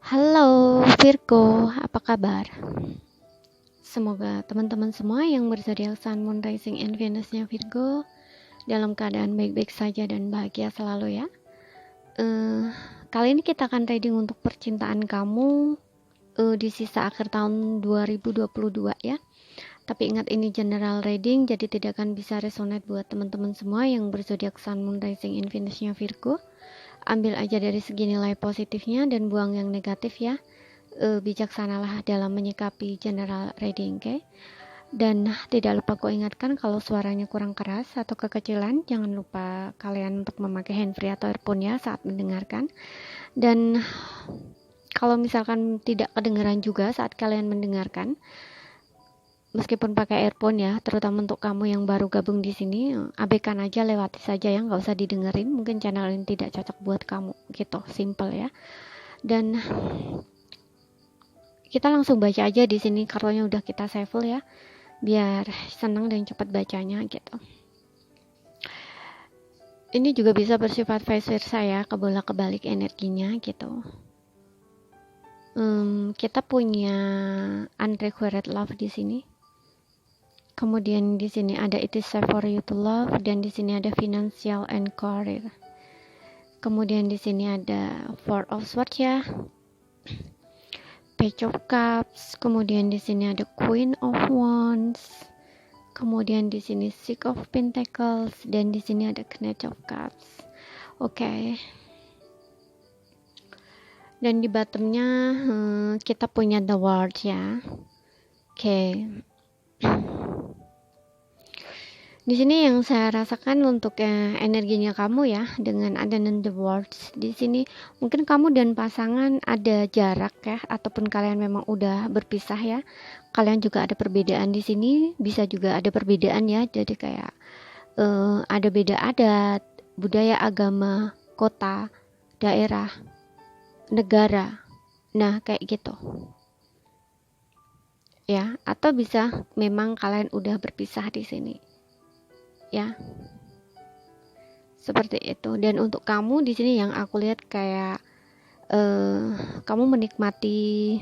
Halo Virgo, apa kabar? Semoga teman-teman semua yang berzodiak Sun, Moon, Rising, and Venus-nya Virgo dalam keadaan baik-baik saja dan bahagia selalu ya. Kali ini kita akan reading untuk percintaan kamu di sisa akhir tahun 2022 ya. Tapi ingat ini general reading, jadi tidak akan bisa resonate buat teman-teman semua yang berzodiak Sun, Moon, Rising, and Venus-nya Virgo. Ambil aja dari segi nilai positifnya dan buang yang negatif ya. Bijaksanalah dalam menyikapi general reading, okay? Dan tidak lupa ku ingatkan kalau suaranya kurang keras atau kekecilan, jangan lupa kalian untuk memakai handfree atau earphone ya saat mendengarkan. Dan kalau misalkan tidak kedengaran juga saat kalian mendengarkan, meskipun pakai earphone ya, terutama untuk kamu yang baru gabung di sini, abaikan aja, lewati saja ya, nggak usah didengerin. Mungkin channel ini tidak cocok buat kamu, gitu, simple ya. Dan kita langsung baca aja di sini, kartunya udah kita shuffle ya, biar senang dan cepat bacanya gitu. Ini juga bisa bersifat vice versa ya, kebolak-kebalik energinya gitu. Kita punya unrequited love di sini. Kemudian di sini ada it is safe for you to love, dan di sini ada financial and career. Kemudian di sini ada four of swords ya. Page of Cups, kemudian di sini ada Queen of Wands, kemudian di sini Six of Pentacles, dan di sini ada Knight of Cups. Oke. Dan di bottomnya kita punya The World ya. Oke. Di sini yang saya rasakan untuk energinya kamu ya, dengan adanya The Words di sini, mungkin kamu dan pasangan ada jarak ya, ataupun kalian memang udah berpisah ya. Kalian juga ada perbedaan di sini, bisa juga ada perbedaan ya. Jadi kayak ada beda adat, budaya, agama, kota, daerah, negara. Nah, kayak gitu. Ya, atau bisa memang kalian udah berpisah di sini. Ya, seperti itu. Dan untuk kamu di sini yang aku lihat kayak kamu menikmati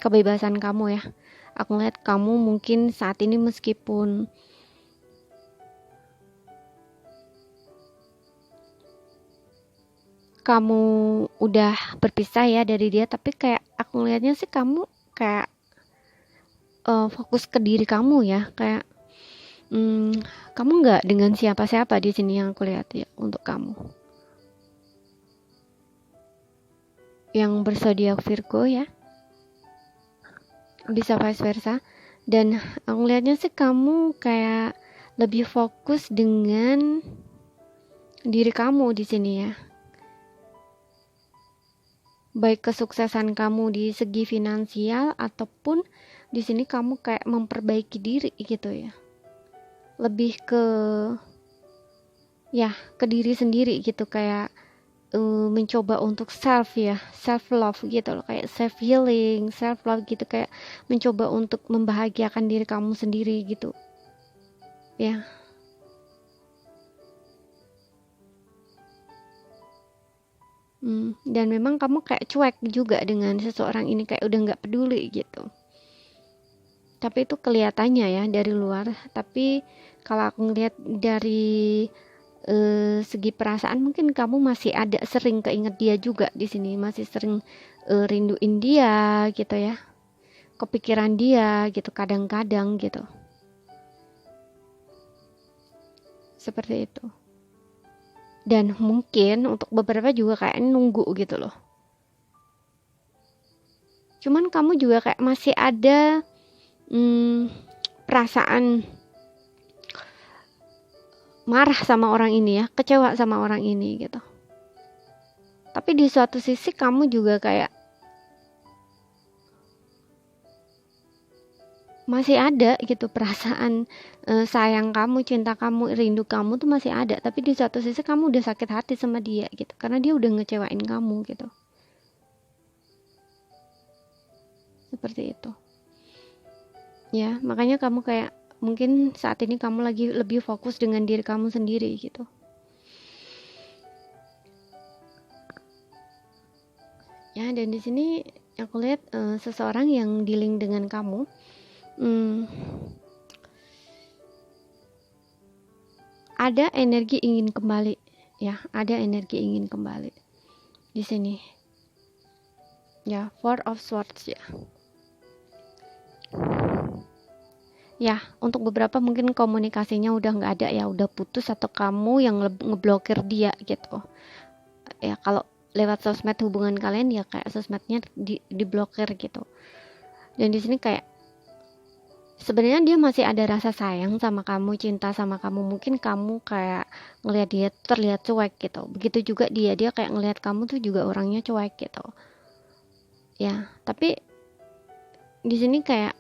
kebebasan kamu ya. Aku lihat kamu mungkin saat ini meskipun kamu udah berpisah ya dari dia, tapi kayak aku lihatnya sih kamu kayak fokus ke diri kamu ya, kayak kamu nggak dengan siapa-siapa di sini yang aku lihat ya untuk kamu. Yang berzodiak Virgo ya. Bisa vice versa. Dan aku lihatnya sih kamu kayak lebih fokus dengan diri kamu di sini ya. Baik kesuksesan kamu di segi finansial ataupun di sini kamu kayak memperbaiki diri gitu ya. Lebih ke diri sendiri gitu, kayak mencoba untuk self love gitu loh, kayak self healing, self love gitu, kayak mencoba untuk membahagiakan diri kamu sendiri gitu ya. Dan memang kamu kayak cuek juga dengan seseorang ini, kayak udah nggak peduli gitu, tapi itu kelihatannya ya dari luar. Tapi kalau aku ngeliat dari segi perasaan, mungkin kamu masih ada sering keinget dia juga di sini, masih sering rinduin dia gitu ya, kepikiran dia gitu kadang-kadang gitu, seperti itu. Dan mungkin untuk beberapa juga kayak nunggu gitu loh, cuman kamu juga kayak masih ada perasaan marah sama orang ini ya, kecewa sama orang ini gitu. Tapi di suatu sisi kamu juga kayak masih ada gitu perasaan sayang kamu, cinta kamu, rindu kamu tuh masih ada. Tapi di suatu sisi kamu udah sakit hati sama dia gitu, karena dia udah ngecewain kamu gitu. Seperti itu ya, makanya kamu kayak mungkin saat ini kamu lagi lebih fokus dengan diri kamu sendiri gitu ya. Dan di sini aku lihat seseorang yang dealing dengan kamu ada energi ingin kembali ya, ada energi ingin kembali di sini ya. Four of Swords ya, untuk beberapa mungkin komunikasinya udah nggak ada ya, udah putus, atau kamu yang ngeblokir dia gitu ya. Kalau lewat sosmed hubungan kalian ya kayak sosmednya diblokir gitu. Dan di sini kayak sebenarnya dia masih ada rasa sayang sama kamu, cinta sama kamu. Mungkin kamu kayak ngelihat dia terlihat cuek gitu. Begitu juga dia kayak ngelihat kamu tuh juga orangnya cuek gitu. Ya, tapi di sini kayak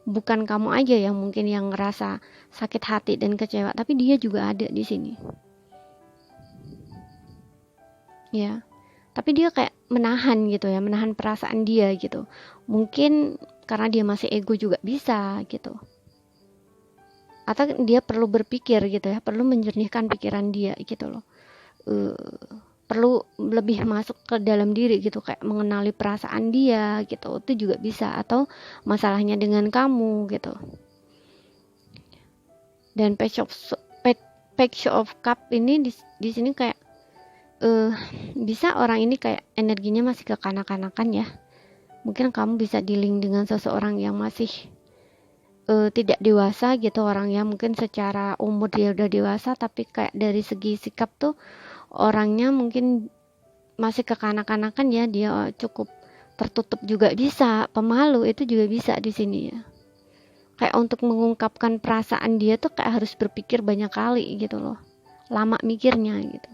bukan kamu aja yang mungkin yang ngerasa sakit hati dan kecewa, tapi dia juga ada di sini. Ya. Tapi dia kayak menahan gitu ya, menahan perasaan dia gitu. Mungkin karena dia masih ego juga bisa gitu. Atau dia perlu berpikir gitu ya, perlu menjernihkan pikiran dia gitu loh. Perlu lebih masuk ke dalam diri gitu, kayak mengenali perasaan dia gitu. Itu juga bisa. Atau masalahnya dengan kamu gitu. Dan Page of Cup ini di sini kayak bisa orang ini kayak energinya masih kekanak-kanakan ya. Mungkin kamu bisa dealing dengan seseorang yang masih tidak dewasa gitu, orangnya mungkin secara umur dia udah dewasa, tapi kayak dari segi sikap tuh orangnya mungkin masih kekanak-kanakan ya. Dia cukup tertutup juga bisa, pemalu itu juga bisa di sini ya. Kayak untuk mengungkapkan perasaan dia tuh kayak harus berpikir banyak kali gitu loh, lama mikirnya gitu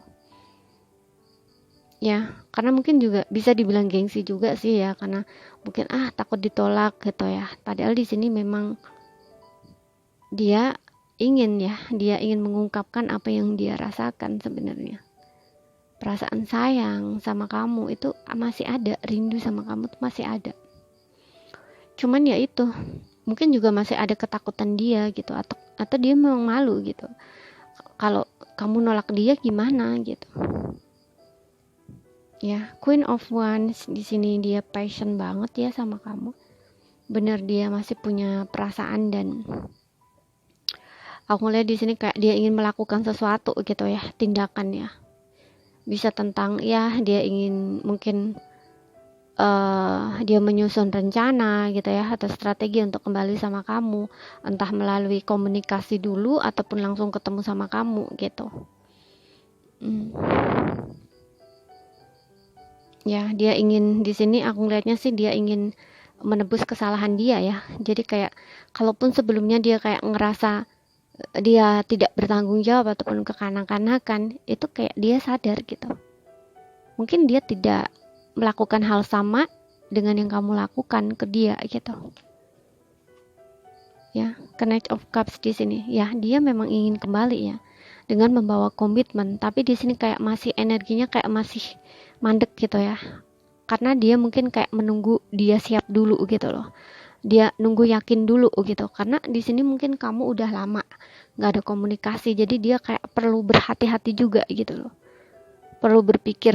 ya. Karena mungkin juga bisa dibilang gengsi juga sih ya, karena mungkin takut ditolak gitu ya. Padahal di sini memang dia ingin mengungkapkan apa yang dia rasakan sebenarnya. Perasaan sayang sama kamu itu masih ada, rindu sama kamu tuh masih ada. Cuman ya itu, mungkin juga masih ada ketakutan dia gitu, atau dia memang malu gitu. Kalau kamu nolak dia gimana gitu. Ya, Queen of Wands di sini dia passion banget ya sama kamu. Bener, dia masih punya perasaan, dan aku lihat di sini kayak dia ingin melakukan sesuatu gitu ya, tindakan ya. Bisa tentang ya dia ingin mungkin dia menyusun rencana gitu ya, atau strategi untuk kembali sama kamu, entah melalui komunikasi dulu ataupun langsung ketemu sama kamu gitu. Ya, dia ingin di sini, aku ngeliatnya sih dia ingin menebus kesalahan dia ya. Jadi kayak kalaupun sebelumnya dia kayak ngerasa dia tidak bertanggung jawab ataupun kekanak-kanakan, itu kayak dia sadar gitu. Mungkin dia tidak melakukan hal sama dengan yang kamu lakukan ke dia gitu. Ya, Knight of Cups di sini. Ya, dia memang ingin kembali ya dengan membawa komitmen, tapi di sini kayak masih energinya kayak masih mandek gitu ya. Karena dia mungkin kayak menunggu dia siap dulu gitu loh. Dia nunggu yakin dulu gitu. Karena di sini mungkin kamu udah lama nggak ada komunikasi, jadi dia kayak perlu berhati-hati juga gitu loh. Perlu berpikir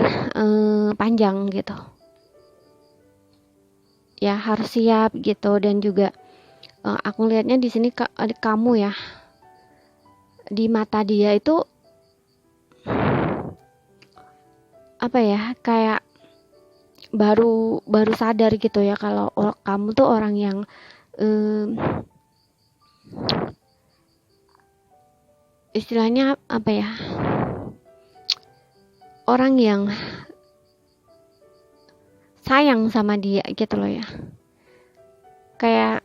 panjang gitu. Ya, harus siap gitu. Dan juga aku lihatnya di sini kamu ya, di mata dia itu apa ya, kayak baru sadar gitu ya kalau kamu tuh orang yang istilahnya apa ya, orang yang sayang sama dia gitu loh ya. Kayak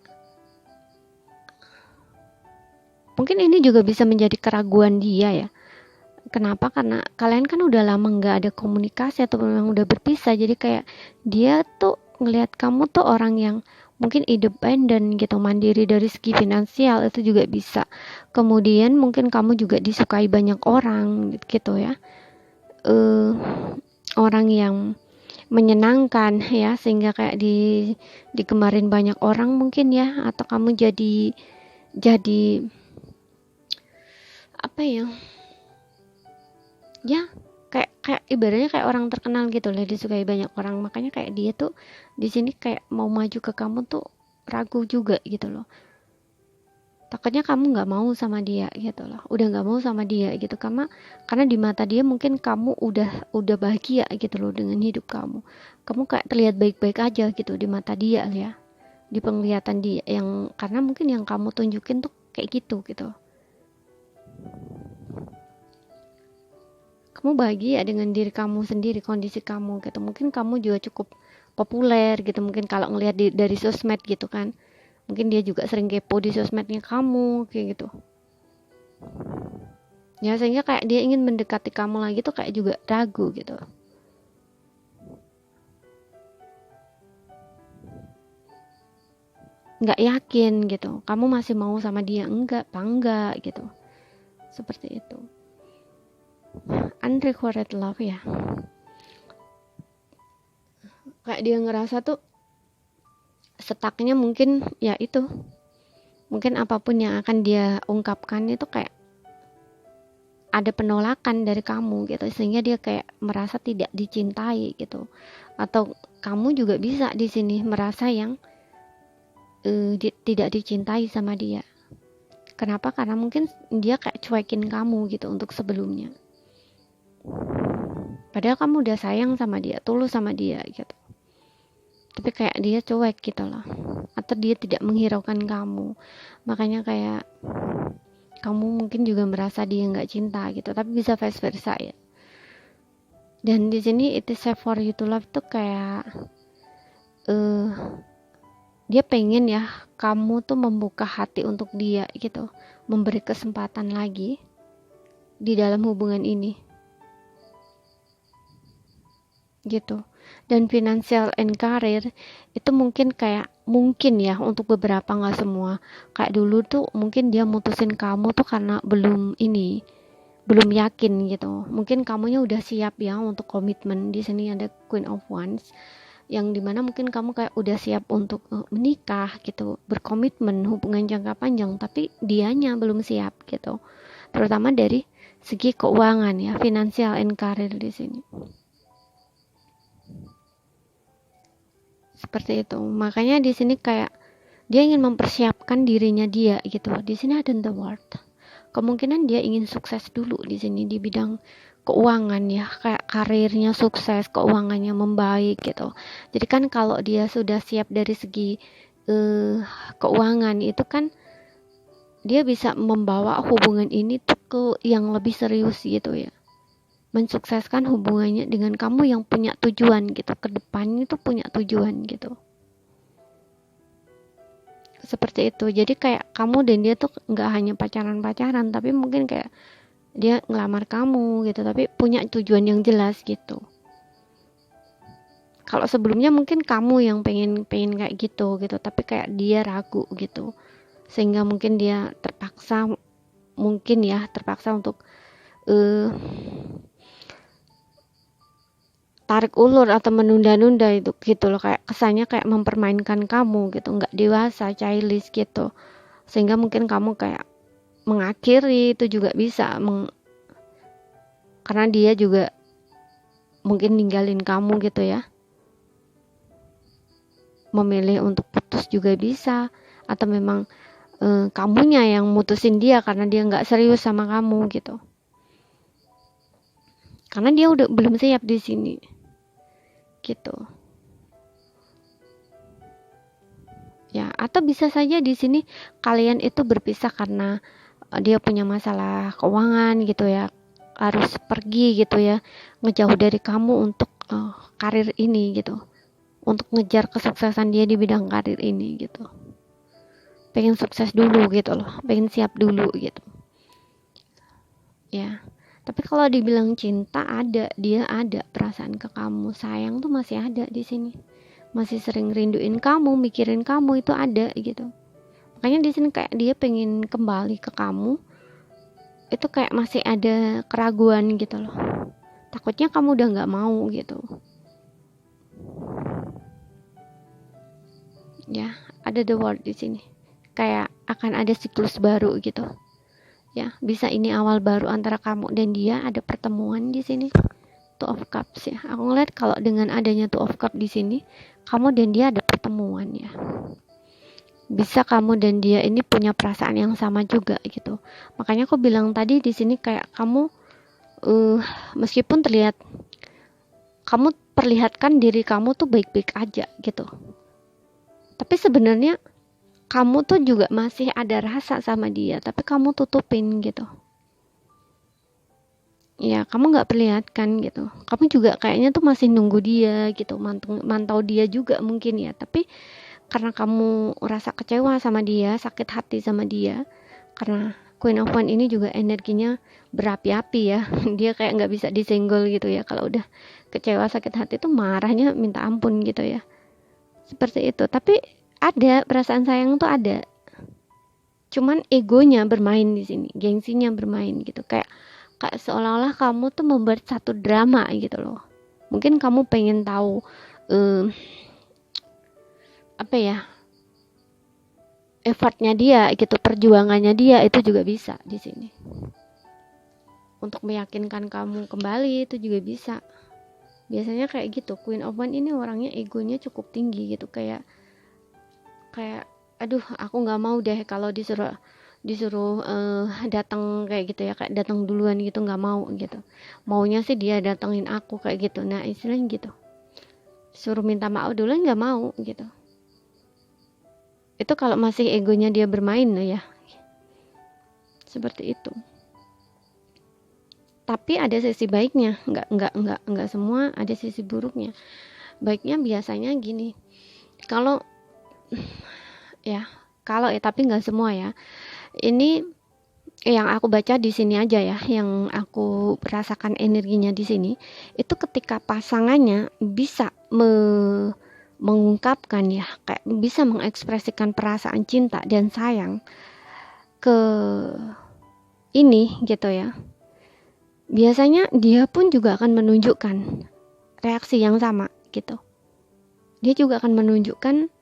mungkin ini juga bisa menjadi keraguan dia ya. Kenapa? Karena kalian kan udah lama nggak ada komunikasi atau memang udah berpisah, jadi kayak dia tuh ngelihat kamu tuh orang yang mungkin independen gitu, mandiri dari segi finansial, itu juga bisa. Kemudian mungkin kamu juga disukai banyak orang gitu ya, orang yang menyenangkan ya, sehingga kayak digemarin banyak orang mungkin ya, atau kamu jadi apa ya, ya kayak kayak ibaratnya kayak orang terkenal gitu lah, disukai banyak orang, makanya kayak dia tuh di sini kayak mau maju ke kamu tuh ragu juga gitu loh. Takutnya kamu nggak mau sama dia gitu loh, udah nggak mau sama dia gitu, karena di mata dia mungkin kamu udah bahagia gitu loh dengan hidup kamu kayak terlihat baik-baik aja gitu di mata dia ya, di penglihatan dia, yang karena mungkin yang kamu tunjukin tuh kayak gitu gitu. Kamu bahagia dengan diri kamu sendiri, kondisi kamu gitu, mungkin kamu juga cukup populer gitu, mungkin kalau ngelihat dari sosmed gitu kan, mungkin dia juga sering kepo di sosmednya kamu kayak gitu ya, sehingga kayak dia ingin mendekati kamu lagi tuh kayak juga ragu gitu, nggak yakin gitu kamu masih mau sama dia enggak gitu, seperti itu. Unrequited love ya, kayak dia ngerasa tuh stucknya mungkin ya itu, mungkin apapun yang akan dia ungkapkan itu kayak ada penolakan dari kamu gitu, sehingga dia kayak merasa tidak dicintai gitu. Atau kamu juga bisa di sini merasa yang tidak dicintai sama dia. Kenapa? Karena mungkin dia kayak cuekin kamu gitu untuk sebelumnya, padahal kamu udah sayang sama dia, tulus sama dia gitu, tapi kayak dia cuek gitu loh, atau dia tidak menghiraukan kamu, makanya kayak kamu mungkin juga merasa dia nggak cinta gitu, tapi bisa vice versa ya. Dan di sini it is safe for you to love tuh kayak dia pengen ya kamu tuh membuka hati untuk dia gitu, memberi kesempatan lagi di dalam hubungan ini gitu. Dan financial and career itu mungkin ya untuk beberapa, nggak semua. Kayak dulu tuh mungkin dia mutusin kamu tuh karena belum yakin gitu, mungkin kamunya udah siap ya untuk komitmen. Di sini ada Queen of Wands, yang dimana mungkin kamu kayak udah siap untuk menikah gitu, berkomitmen hubungan jangka panjang, tapi dianya belum siap gitu, terutama dari segi keuangan ya, financial and career di sini. Seperti itu. Makanya di sini kayak dia ingin mempersiapkan dirinya dia gitu. Di sini ada the world. Kemungkinan dia ingin sukses dulu di sini di bidang keuangan ya, kayak karirnya sukses, keuangannya membaik gitu. Jadi kan kalau dia sudah siap dari segi keuangan itu kan dia bisa membawa hubungan ini tuh ke yang lebih serius gitu ya, mensukseskan hubungannya dengan kamu yang punya tujuan gitu, ke depan itu punya tujuan gitu, seperti itu. Jadi kayak kamu dan dia tuh nggak hanya pacaran-pacaran, tapi mungkin kayak dia ngelamar kamu gitu, tapi punya tujuan yang jelas gitu. Kalau sebelumnya mungkin kamu yang pengen kayak gitu, tapi kayak dia ragu gitu, sehingga mungkin dia terpaksa untuk tarik ulur atau menunda-nunda itu gitu loh, kayak kesannya kayak mempermainkan kamu gitu, nggak dewasa, childish gitu, sehingga mungkin kamu kayak mengakhiri itu juga bisa, karena dia juga mungkin ninggalin kamu gitu ya, memilih untuk putus juga bisa, atau memang kamunya yang mutusin dia karena dia nggak serius sama kamu gitu, karena dia udah belum siap di sini gitu ya. Atau bisa saja di sini kalian itu berpisah karena dia punya masalah keuangan gitu ya, harus pergi gitu ya, ngejauh dari kamu untuk karir ini gitu, untuk ngejar kesuksesan dia di bidang karir ini gitu, pengen sukses dulu gitu loh, pengen siap dulu gitu ya. Tapi kalau dibilang cinta, dia ada perasaan ke kamu, sayang tuh masih ada di sini, masih sering rinduin kamu, mikirin kamu, itu ada gitu. Makanya di sini kayak dia pengen kembali ke kamu, itu kayak masih ada keraguan gitu loh, takutnya kamu udah nggak mau gitu ya. Ada the word di sini, kayak akan ada siklus baru gitu ya, bisa ini awal baru antara kamu dan dia, ada pertemuan di sini Two of Cups ya. Aku ngeliat kalau dengan adanya Two of Cups di sini, kamu dan dia ada pertemuan ya. Bisa kamu dan dia ini punya perasaan yang sama juga gitu. Makanya aku bilang tadi di sini kayak kamu meskipun terlihat kamu perlihatkan diri kamu tuh baik-baik aja gitu. Tapi sebenarnya kamu tuh juga masih ada rasa sama dia, tapi kamu tutupin gitu. Ya, kamu nggak perlihatkan gitu. Kamu juga kayaknya tuh masih nunggu dia gitu, mantau dia juga mungkin ya. Tapi karena kamu rasa kecewa sama dia, sakit hati sama dia, karena Queen of Wands ini juga energinya berapi-api ya. Dia kayak nggak bisa disenggol gitu ya. Kalau udah kecewa sakit hati tuh marahnya minta ampun gitu ya. Seperti itu. Tapi ada perasaan sayang tuh ada, cuman egonya bermain di sini, gengsinya bermain gitu, kayak seolah-olah kamu tuh membuat satu drama gitu loh. Mungkin kamu pengen tahu apa ya, effortnya dia gitu, perjuangannya dia, itu juga bisa di sini untuk meyakinkan kamu kembali, itu juga bisa. Biasanya kayak gitu. Queen of Wands ini orangnya egonya cukup tinggi gitu, kayak aduh aku nggak mau deh kalau disuruh datang kayak gitu ya, kayak datang duluan gitu, nggak mau gitu. Maunya sih dia datengin aku kayak gitu. Nah istilahnya gitu, suruh minta maaf duluan nggak mau gitu. Itu kalau masih egonya dia bermain ya, seperti itu. Tapi ada sisi baiknya, nggak semua ada sisi buruknya. Baiknya biasanya gini, kalau tapi nggak semua ya. Ini yang aku baca di sini aja ya, yang aku rasakan energinya di sini, itu ketika pasangannya bisa mengungkapkan ya, kayak bisa mengekspresikan perasaan cinta dan sayang ke ini gitu ya. Biasanya dia pun juga akan menunjukkan reaksi yang sama gitu. Dia juga akan menunjukkan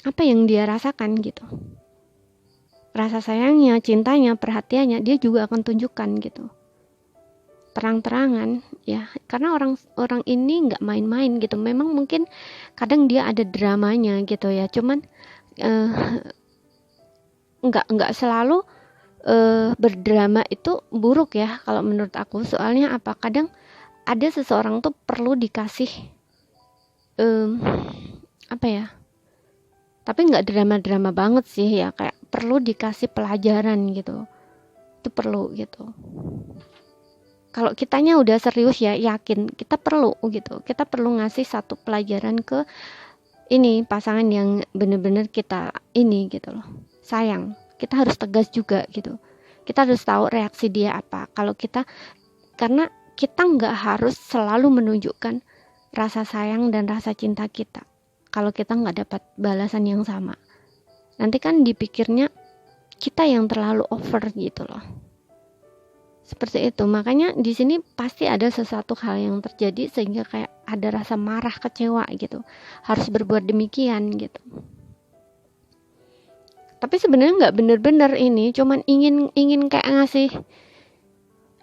apa yang dia rasakan gitu. Rasa sayangnya, cintanya, perhatiannya, dia juga akan tunjukkan gitu. Terang-terangan ya, karena orang ini nggak main-main gitu. Memang mungkin kadang dia ada dramanya gitu ya, cuman nggak selalu berdrama itu buruk ya kalau menurut aku. Soalnya apa, kadang ada seseorang tuh perlu dikasih apa ya, tapi nggak drama-drama banget sih ya, kayak perlu dikasih pelajaran gitu, itu perlu gitu. Kalau kitanya udah serius ya, yakin kita perlu gitu, kita perlu ngasih satu pelajaran ke ini pasangan yang bener-bener kita ini gitu loh, sayang. Kita harus tegas juga gitu, kita harus tahu reaksi dia apa. Kalau kita, karena kita nggak harus selalu menunjukkan rasa sayang dan rasa cinta kita kalau kita nggak dapat balasan yang sama. Nanti kan dipikirnya kita yang terlalu over gitu loh, seperti itu. Makanya di sini pasti ada sesuatu hal yang terjadi sehingga kayak ada rasa marah, kecewa gitu, harus berbuat demikian gitu. Tapi sebenarnya nggak bener-bener ini, cuman ingin kayak ngasih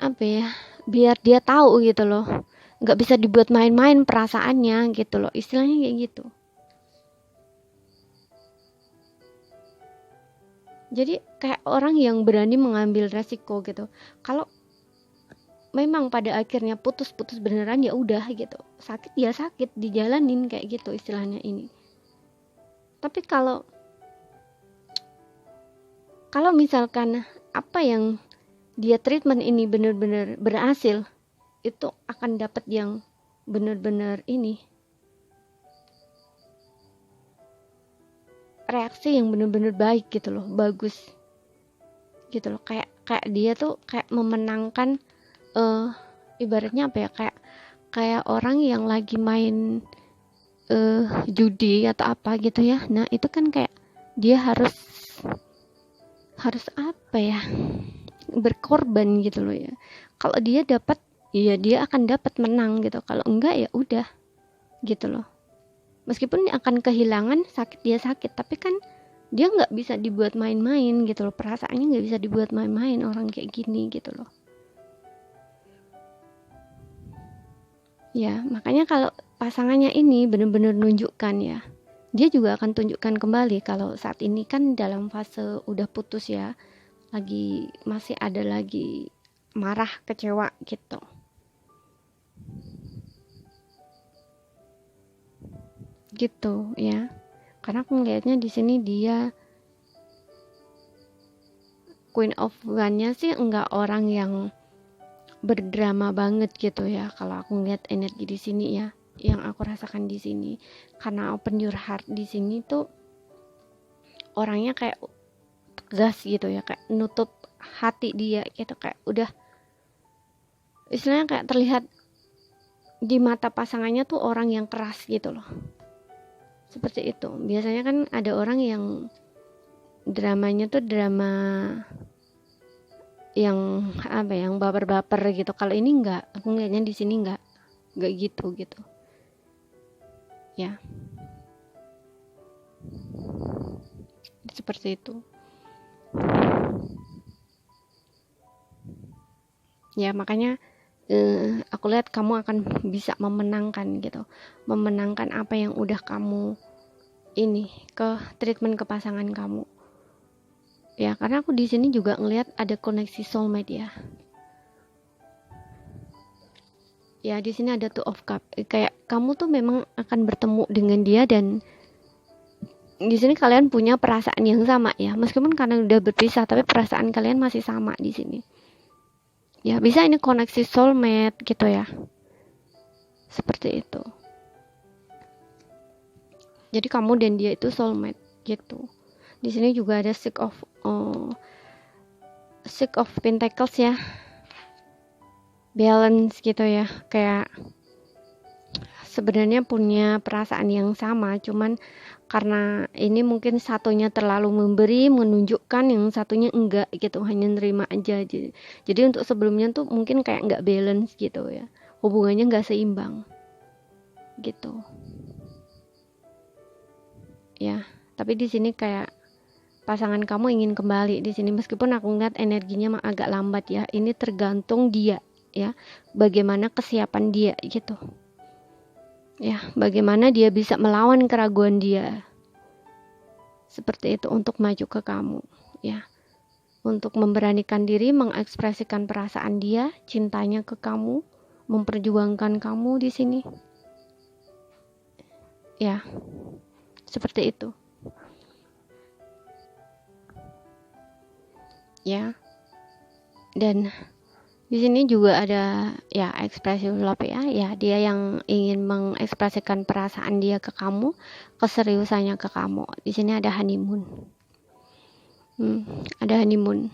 apa ya, biar dia tahu gitu loh, nggak bisa dibuat main-main perasaannya gitu loh, istilahnya kayak gitu. Jadi kayak orang yang berani mengambil resiko gitu. Kalau memang pada akhirnya putus beneran, ya udah gitu, sakit ya sakit, dijalanin kayak gitu istilahnya ini. Tapi kalau misalkan apa yang dia treatment ini benar-benar berhasil, itu akan dapat yang benar-benar ini, reaksi yang benar-benar baik gitu loh, bagus gitu loh. Kayak dia tuh kayak memenangkan ibaratnya apa ya, kayak orang yang lagi main judi atau apa gitu ya. Nah itu kan kayak dia harus apa ya, berkorban gitu loh ya. Kalau dia dapat, ya dia akan dapat menang gitu. Kalau enggak ya udah gitu loh. Meskipun akan kehilangan, sakit dia sakit, tapi kan dia nggak bisa dibuat main-main gitu loh, perasaannya nggak bisa dibuat main-main orang kayak gini gitu loh. Ya makanya kalau pasangannya ini benar-benar nunjukkan ya, dia juga akan tunjukkan kembali kalau saat ini kan dalam fase udah putus ya, lagi masih ada lagi marah, kecewa gitu. Gitu ya. Karena aku ngelihatnya di sini dia Queen of One-nya sih enggak orang yang berdrama banget gitu ya. Kalau aku ngeliat energi di sini ya, yang aku rasakan di sini, karena open your heart di sini tuh orangnya kayak tegas gitu ya, kayak nutup hati dia gitu, kayak udah istilahnya kayak terlihat di mata pasangannya tuh orang yang keras gitu loh. Seperti itu. Biasanya kan ada orang yang dramanya tuh drama yang apa, yang baper-baper gitu. Kalau ini enggak, aku ngeliatnya di sini enggak gitu ya, seperti itu ya. Makanya aku lihat kamu akan bisa memenangkan gitu, memenangkan apa yang udah kamu ini ke treatment ke pasangan kamu ya. Karena aku di sini juga ngelihat ada koneksi soulmate ya. Ya di sini ada Two of Cup, kayak kamu tuh memang akan bertemu dengan dia, dan di sini kalian punya perasaan yang sama ya, meskipun karena udah berpisah tapi perasaan kalian masih sama di sini ya. Bisa ini koneksi soulmate gitu ya, seperti itu. Jadi kamu dan dia itu soulmate gitu. Di sini juga ada Six of Pentacles ya, balance gitu ya, kayak sebenarnya punya perasaan yang sama, cuman karena ini mungkin satunya terlalu memberi, menunjukkan, yang satunya enggak gitu, hanya nerima aja. Jadi untuk sebelumnya tuh mungkin kayak enggak balance gitu ya, hubungannya enggak seimbang gitu ya. Tapi di sini kayak pasangan kamu ingin kembali di sini, meskipun aku ngeliat energinya agak lambat ya. Ini tergantung dia ya, bagaimana kesiapan dia gitu ya, bagaimana dia bisa melawan keraguan dia seperti itu untuk maju ke kamu ya, untuk memberanikan diri mengekspresikan perasaan dia, cintanya ke kamu, memperjuangkan kamu di sini ya, seperti itu ya. Dan di sini juga ada ya ekspresi love ya, dia yang ingin mengekspresikan perasaan dia ke kamu, keseriusannya ke kamu. Di sini ada honeymoon. Ada honeymoon.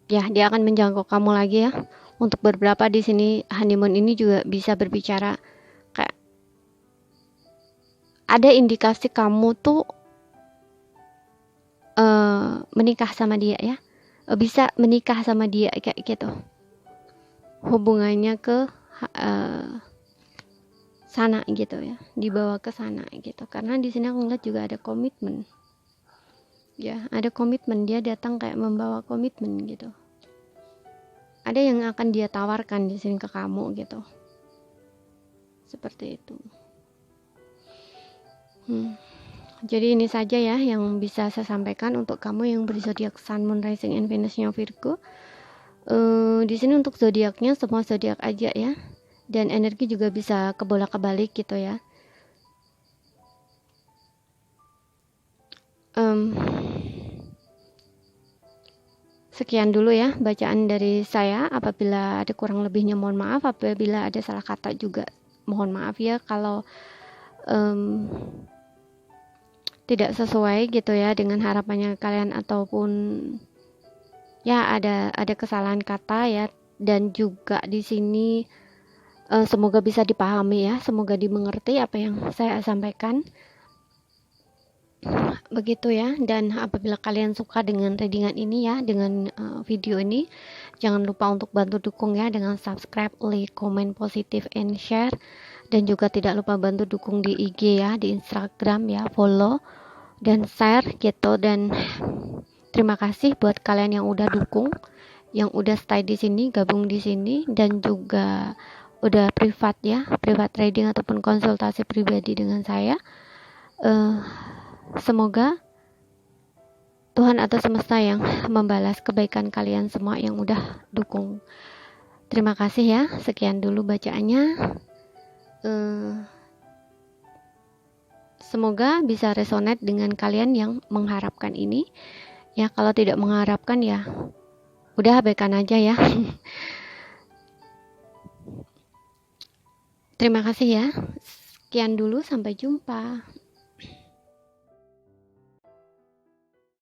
Ya, dia akan menjangkau kamu lagi ya. Untuk beberapa di sini honeymoon ini juga bisa berbicara kayak ada indikasi kamu tuh menikah sama dia ya. Bisa menikah sama dia kayak gitu, hubungannya ke sana gitu ya, dibawa ke sana gitu. Karena di sini aku ngeliat juga ada komitmen ya, ada komitmen, dia datang kayak membawa komitmen gitu. Ada yang akan dia tawarkan di sini ke kamu gitu, seperti itu. Jadi ini saja ya yang bisa saya sampaikan untuk kamu yang berzodiak Sun, Moon, Rising, and Venus-nya Virgo. Di sini untuk zodiaknya semua zodiak aja ya, dan energi juga bisa kebolak-balik gitu ya. Sekian dulu ya bacaan dari saya. Apabila ada kurang lebihnya mohon maaf, apabila ada salah kata juga mohon maaf ya kalau tidak sesuai gitu ya dengan harapannya kalian, ataupun ya ada kesalahan kata ya. Dan juga di sini semoga bisa dipahami ya, semoga dimengerti apa yang saya sampaikan begitu ya. Dan apabila kalian suka dengan readingan ini ya, dengan video ini, jangan lupa untuk bantu dukung ya dengan subscribe, like, comment, positif, and share. Dan juga tidak lupa bantu dukung di IG ya, di Instagram ya, follow dan share gitu. Dan terima kasih buat kalian yang udah dukung, yang udah stay di sini, gabung di sini, dan juga udah privat ya, privat trading ataupun konsultasi pribadi dengan saya. Semoga Tuhan atau semesta yang membalas kebaikan kalian semua yang udah dukung. Terima kasih ya, sekian dulu bacaannya. Semoga bisa resonate dengan kalian yang mengharapkan ini. Ya, kalau tidak mengharapkan ya udah abaikan aja ya. Terima kasih ya. Sekian dulu, sampai jumpa.